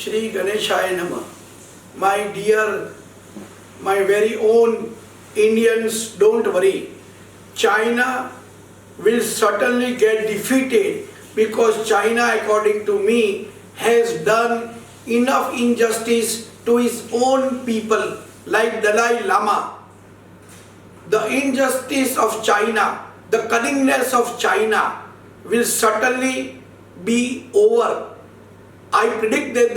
Shri Ganeshaya Namah. My dear, my very own Indians, don't worry. China will certainly get defeated because China, according to me, has done enough injustice to its own people, like Dalai Lama. The injustice of China, the cunningness of China will certainly be over. I predict that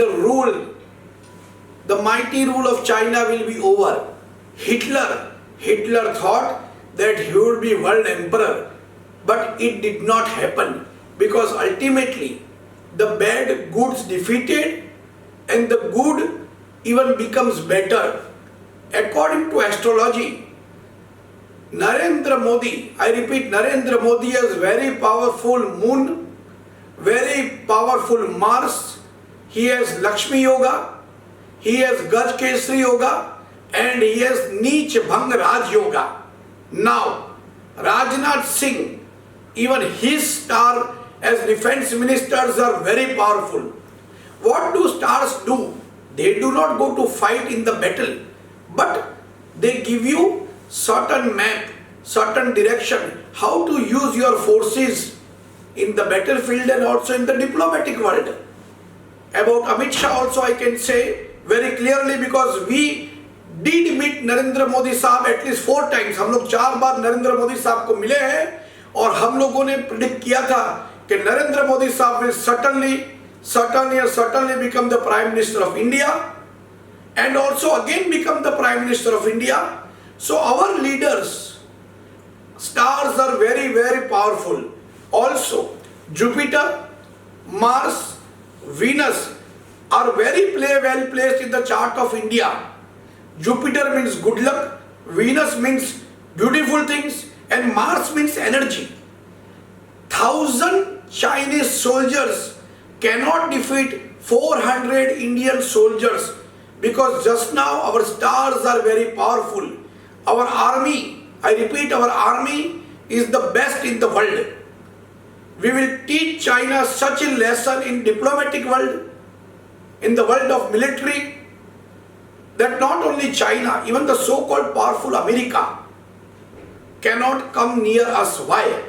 the mighty rule of China will be over. Hitler thought that he would be world emperor, but it did not happen because ultimately the bad goods defeated and the good even becomes better. According to astrology, Narendra Modi, I repeat, Narendra Modi has very powerful moon, very powerful Mars, he has Lakshmi Yoga, he has Gaj Kesri Yoga, and he has Neech Bhang Raj Yoga. Now, Rajnath Singh, even his star as defense ministers are very powerful. What do stars do? They do not go to fight in the battle, but they give you certain map, certain direction, how to use your forces in the battlefield and also in the diplomatic world. About Amit Shah also I can say very clearly because we did meet Narendra Modi साहब at least 4 times. हम लोग 4 बार नरेंद्र मोदी साहब को मिले हैं और हम लोगों ने प्रेडिक्ट किया था कि नरेंद्र मोदी साहब will certainly become the Prime Minister of India and also again become the Prime Minister of India. So our leaders, stars are very, very powerful. Also, Jupiter, Mars, Venus are very well placed in the chart of India. Jupiter means good luck, Venus means beautiful things, and Mars means energy. 1,000 Chinese soldiers cannot defeat 400 Indian soldiers because just now our stars are very powerful. Our army, I repeat, our army is the best in the world. We will teach China such a lesson in diplomatic world, in the world of military, that not only China, even the so-called powerful America cannot come near us. Why?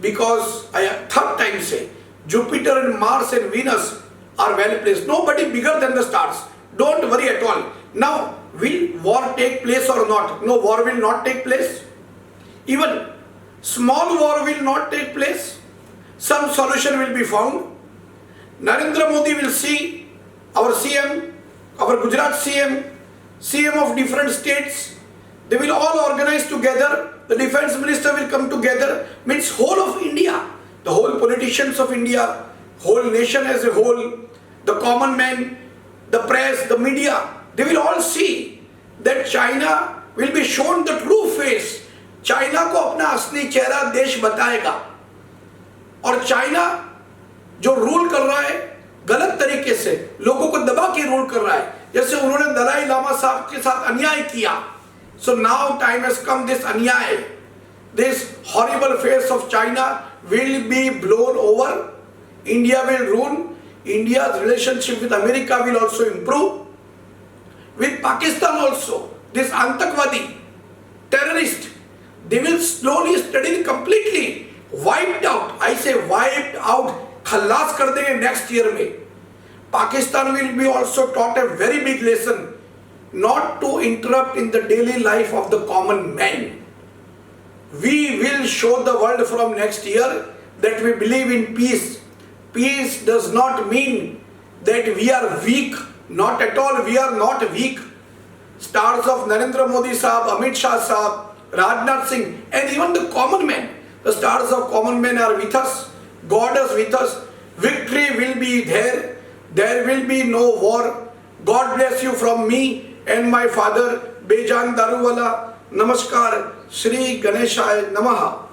Because I third time say, Jupiter and Mars and Venus are well placed. Nobody bigger than the stars. Don't worry at all. Now, will war take place or not? No, war will not take place. Even small war will not take place. Some solution will be found. Narendra Modi will see our CM, our Gujarat CM of different states. They will all organize together. The defense minister will come together. Means whole of India, the whole politicians of India, whole nation as a whole, the common man, the press, the media, they will all see that China will be shown the true face. China को अपना असली चेहरा देश बताएगा और China जो rule कर रहा है गलत तरीके से लोगों को दबा के रूल कर रहा है जैसे उन्होंने दलाई लामा साहब के साथ अन्याय किया. So now time has come, this अन्याय, this horrible face of China will be blown over. India will rule. India's relationship with America will also improve. With Pakistan also, this Antakwadi, terrorist, they will slowly, steadily, completely wiped out. I say wiped out. खल्लास कर देंगे next year में. Pakistan will be also taught a very big lesson, not to interrupt in the daily life of the common man. We will show the world from next year that we believe in peace. Peace does not mean that we are weak. Not at all, we are not weak. Stars of Narendra Modi Sahab, Amit Shah Sahab, Rajnath Singh, and even the common man. The stars of common men are with us. God is with us. Victory will be there. There will be no war. God bless you from me and my father, Bejan Daruwala. Namaskar. Shri Ganeshaya Namaha.